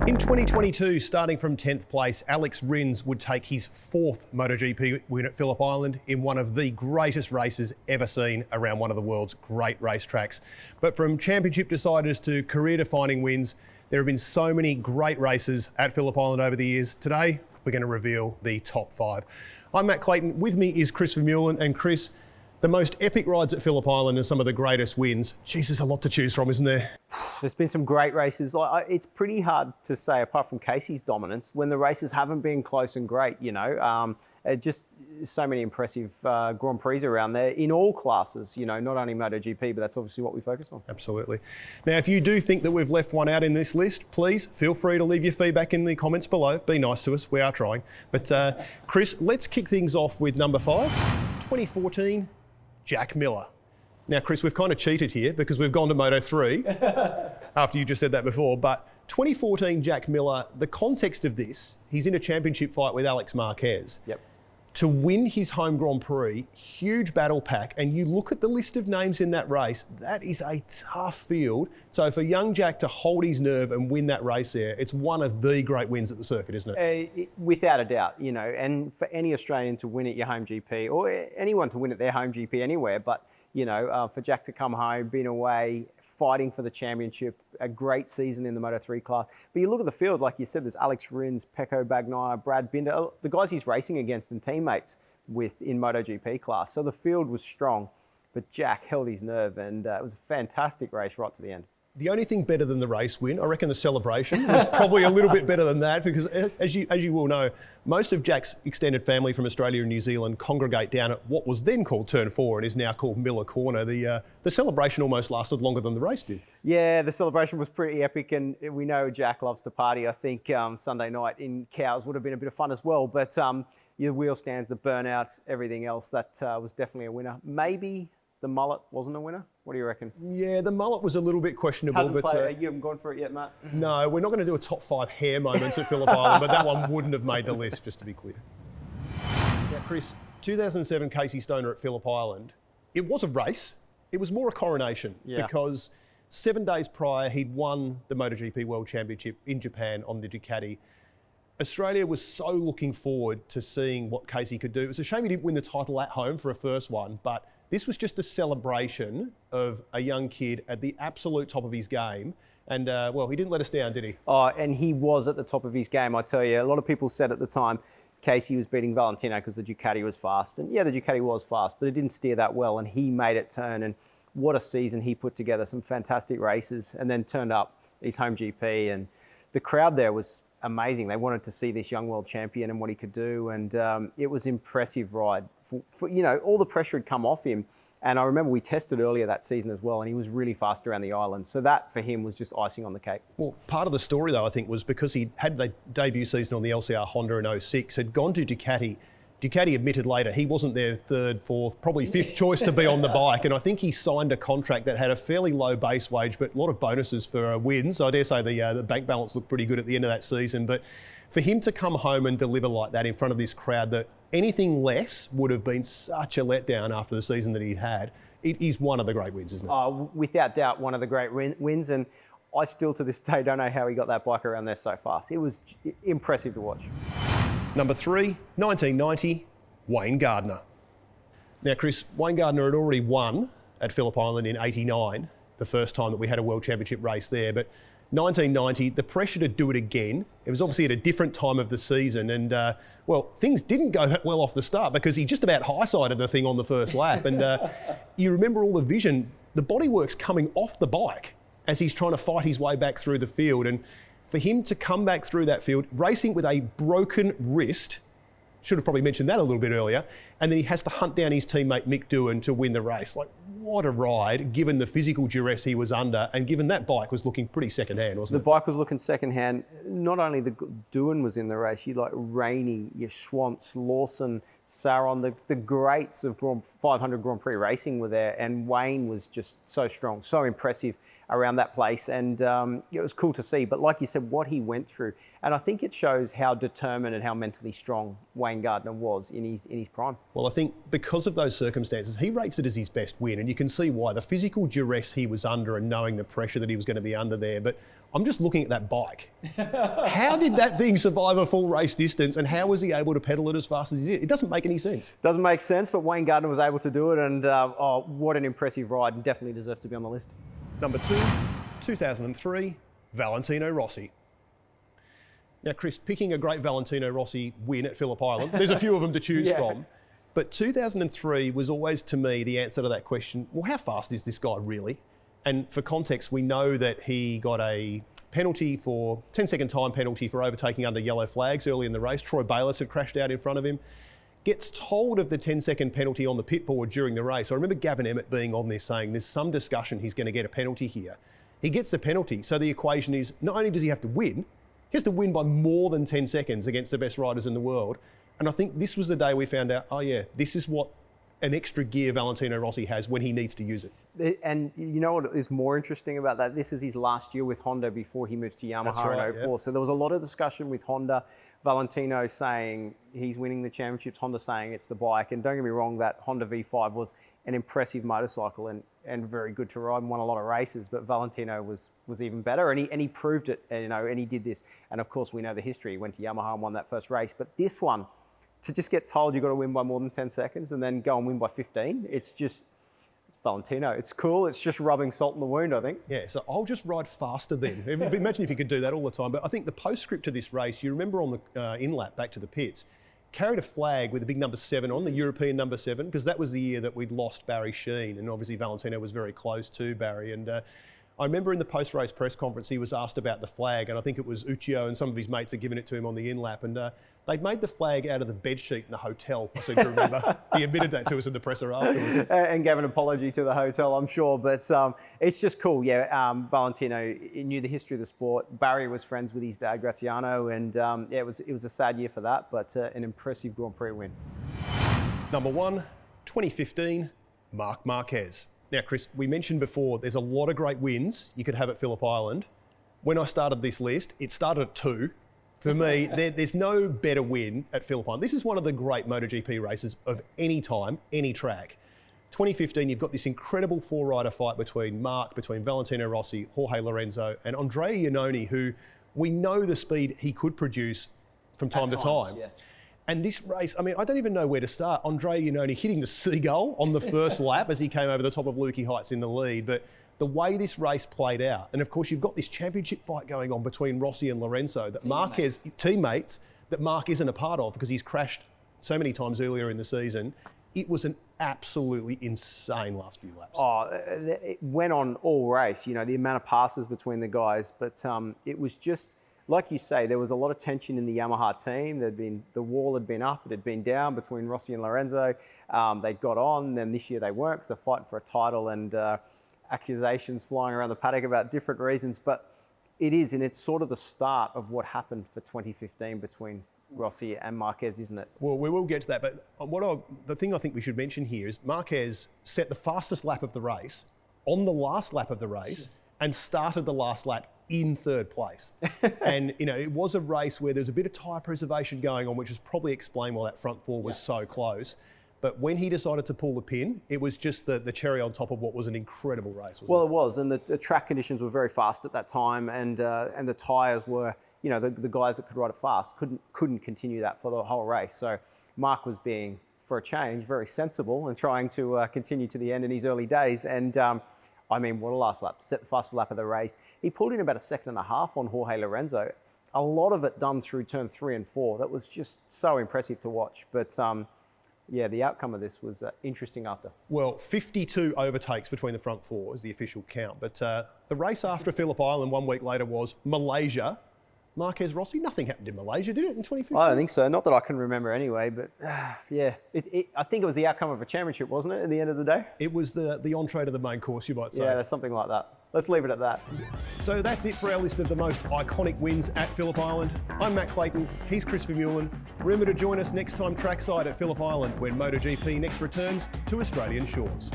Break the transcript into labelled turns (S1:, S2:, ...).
S1: In 2022, starting from 10th place, Alex Rins would take his 4th MotoGP win at Phillip Island in one of the greatest races ever seen around one of the world's great racetracks. But from championship deciders to career-defining wins, there have been so many great races at Phillip Island over the years. Today, we're going to reveal the top 5. I'm Matt Clayton. With me is Chris Vermeulen. And Chris, the most epic rides at Phillip Island and some of the greatest wins. Geez, there's a lot to choose from, isn't there?
S2: There's been some great races. It's pretty hard to say, apart from Casey's dominance, when the races haven't been close and great, you know. Just so many impressive Grand Prix around there in all classes, you know, not only MotoGP, but that's obviously what we focus on.
S1: Absolutely. Now, if you do think that we've left one out in this list, please feel free to leave your feedback in the comments below. Be nice to us. We are trying. But Chris, let's kick things off with number 5, 2014. Jack Miller. Now, Chris, we've kind of cheated here because we've gone to Moto 3 after you just said that before, but 2014 Jack Miller, the context of this, he's in a championship fight with Alex Marquez.
S2: Yep.
S1: To win his home Grand Prix, huge battle pack, and you look at the list of names in that race, that is a tough field. So for young Jack to hold his nerve and win that race there, it's one of the great wins at the circuit, isn't it?
S2: Without a doubt, you know, and for any Australian to win at your home GP, or anyone to win at their home GP anywhere, but, you know, for Jack to come home, being away, fighting for the championship, a great season in the Moto 3 class. But you look at the field, like you said, there's Alex Rins, Pecco Bagnaia, Brad Binder, the guys he's racing against and teammates with in MotoGP class. So the field was strong, but Jack held his nerve, and it was a fantastic race right to the end.
S1: The only thing better than the race win, I reckon the celebration was probably a little bit better than that, because as you will know, most of Jack's extended family from Australia and New Zealand congregate down at what was then called Turn 4 and is now called Miller Corner. The celebration almost lasted longer than the race did.
S2: Yeah, the celebration was pretty epic, and we know Jack loves to party. I think Sunday night in Cows would have been a bit of fun as well, but your wheel stands, the burnouts, everything else, that was definitely a winner. Maybe the mullet wasn't a winner? What do you reckon?
S1: Yeah, the mullet was a little bit questionable.
S2: You haven't gone for it yet, Matt?
S1: No, we're not going to do a top 5 hair moments at Phillip Island, but that one wouldn't have made the list, just to be clear. Now, Chris, 2007 Casey Stoner at Phillip Island, it was a race. It was more a coronation because 7 days prior, he'd won the MotoGP World Championship in Japan on the Ducati. Australia was so looking forward to seeing what Casey could do. It was a shame he didn't win the title at home for a first one, but this was just a celebration of a young kid at the absolute top of his game. And, well, he didn't let us down, did he?
S2: Oh, and he was at the top of his game, I tell you. A lot of people said at the time Casey was beating Valentino because the Ducati was fast. And, yeah, the Ducati was fast, but it didn't steer that well, and he made it turn. And what a season he put together, some fantastic races, and then turned up his home GP. And the crowd there was amazing. They wanted to see this young world champion and what he could do. And it was an impressive ride. For, you know, all the pressure had come off him. And I remember we tested earlier that season as well, and he was really fast around the island. So that, for him, was just icing on the cake. Well,
S1: part of the story, though, I think, was because he had the debut season on the LCR Honda in 06, had gone to Ducati. Ducati admitted later he wasn't their 3rd, 4th, probably 5th choice to be on the bike. And I think he signed a contract that had a fairly low base wage, but a lot of bonuses for wins. I dare say the bank balance looked pretty good at the end of that season. But for him to come home and deliver like that in front of this crowd, that anything less would have been such a letdown after the season that he'd had. It is one of the great wins, isn't it?
S2: Without doubt, one of the great wins. And I still, to this day, don't know how he got that bike around there so fast. It was impressive to watch.
S1: Number 3, 1990, Wayne Gardner. Now, Chris, Wayne Gardner had already won at Phillip Island in 89, the first time that we had a World Championship race there. But 1990, the pressure to do it again. It was obviously at a different time of the season, and well, things didn't go that well off the start because he just about high-sided the thing on the first lap. And you remember all the vision, the bodywork's coming off the bike as he's trying to fight his way back through the field. And for him to come back through that field, racing with a broken wrist, should have probably mentioned that a little bit earlier, and then he has to hunt down his teammate Mick Doohan to win the race. Like, what a ride, given the physical duress he was under, and given that bike was looking pretty second-hand, wasn't it?
S2: The bike was looking second-hand. Not only the Doohan was in the race, you like Rainey, your Schwantz, Lawson, Saron, the greats of 500 Grand Prix racing were there, and Wayne was just so strong, so impressive around that place, and it was cool to see. But like you said, what he went through, and I think it shows how determined and how mentally strong Wayne Gardner was in his prime.
S1: Well, I think because of those circumstances, he rates it as his best win, and you can see why. The physical duress he was under and knowing the pressure that he was going to be under there. But I'm just looking at that bike. How did that thing survive a full race distance, and how was he able to pedal it as fast as he did? It doesn't make any sense.
S2: Doesn't make sense, but Wayne Gardner was able to do it, and what an impressive ride, and definitely deserves to be on the list.
S1: Number 2, 2003, Valentino Rossi. Now, Chris, picking a great Valentino Rossi win at Phillip Island, there's a few of them to choose from. But 2003 was always, to me, the answer to that question, well, how fast is this guy really? And for context, we know that he got a penalty 10-second time penalty for overtaking under yellow flags early in the race. Troy Bayliss had crashed out in front of him. Gets told of the 10-second penalty on the pit board during the race. I remember Gavin Emmett being on there saying there's some discussion he's going to get a penalty here. He gets the penalty, so the equation is not only does he have to win, he has to win by more than 10 seconds against the best riders in the world. And I think this was the day we found out, oh yeah, this is what an extra gear Valentino Rossi has when he needs to use it.
S2: And you know what is more interesting about that? This is his last year with Honda before he moves to Yamaha in 04. Yeah. So there was a lot of discussion with Honda. Valentino saying he's winning the championships, Honda saying it's the bike. And don't get me wrong, that Honda V5 was an impressive motorcycle and very good to ride and won a lot of races. But Valentino was even better, and he proved it, and he did this. And of course, we know the history. He went to Yamaha and won that first race. But this one, to just get told you've got to win by more than 10 seconds and then go and win by 15, it's Valentino. It's cool. It's just rubbing salt in the wound, I think.
S1: Yeah, so I'll just ride faster then. Imagine if you could do that all the time. But I think the postscript to this race, you remember on the in-lap back to the pits, carried a flag with a big number 7 on, the European number 7, because that was the year that we'd lost Barry Sheen, and obviously Valentino was very close to Barry. And I remember in the post-race press conference, he was asked about the flag, and I think it was Uccio and some of his mates had given it to him on the in-lap, and they'd made the flag out of the bedsheet in the hotel, I seem to remember. He admitted that to us in the presser afterwards.
S2: And gave an apology to the hotel, I'm sure. But it's just cool, yeah. Valentino knew the history of the sport. Barry was friends with his dad, Graziano, and yeah, it was a sad year for that, but an impressive Grand Prix win.
S1: Number 1, 2015, Marc Marquez. Now, Chris, we mentioned before, there's a lot of great wins you could have at Phillip Island. When I started this list, it started at 2. For me, there's no better win at Phillip Island. This is one of the great MotoGP races of any time, any track. 2015, you've got this incredible 4-rider fight between Marc, between Valentino Rossi, Jorge Lorenzo, and Andrea Iannone, who we know the speed he could produce from time to time. Yeah. And this race, I mean, I don't even know where to start. Andrea Iannone hitting the seagull on the first lap as he came over the top of Lukey Heights in the lead. But the way this race played out, and of course you've got this championship fight going on between Rossi and Lorenzo that teammates that Marc isn't a part of because he's crashed so many times earlier in the season. It was an absolutely insane last few laps. Oh,
S2: it went on all race, the amount of passes between the guys, but it was just, like you say, there was a lot of tension in the Yamaha team. The wall had been up, it had been down between Rossi and Lorenzo. They got on, then this year they weren't because they're fighting for a title and accusations flying around the paddock about different reasons. But it's sort of the start of what happened for 2015 between Rossi and Marquez, isn't it?
S1: Well, we will get to that, but the thing I think we should mention here is Marquez set the fastest lap of the race on the last lap of the race and started the last lap in 3rd place. And, it was a race where there's a bit of tyre preservation going on, which is probably explained why that front 4 was so close. But when he decided to pull the pin, it was just the cherry on top of what was an incredible race.
S2: Well, it was, and the track conditions were very fast at that time, and the tyres were, the guys that could ride it fast couldn't continue that for the whole race. So Marc was being, for a change, very sensible and trying to continue to the end in his early days. And I mean, what a last lap! Set the fastest lap of the race. He pulled in about 1.5 seconds on Jorge Lorenzo. A lot of it done through turn 3 and 4. That was just so impressive to watch. But yeah, the outcome of this was interesting after.
S1: Well, 52 overtakes between the front 4 is the official count. But the race after Phillip Island 1 week later was Malaysia. Marquez Rossi, nothing happened in Malaysia, did it, in 2015?
S2: I don't think so. Not that I can remember anyway, but yeah. I think it was the outcome of a championship, wasn't it, at the end of the day?
S1: It was the entree to the main course, you might say.
S2: Yeah, something like that. Let's leave it at that.
S1: So that's it for our list of the most iconic wins at Phillip Island. I'm Matt Clayton, he's Chris Vermeulen. Remember to join us next time trackside at Phillip Island when MotoGP next returns to Australian shores.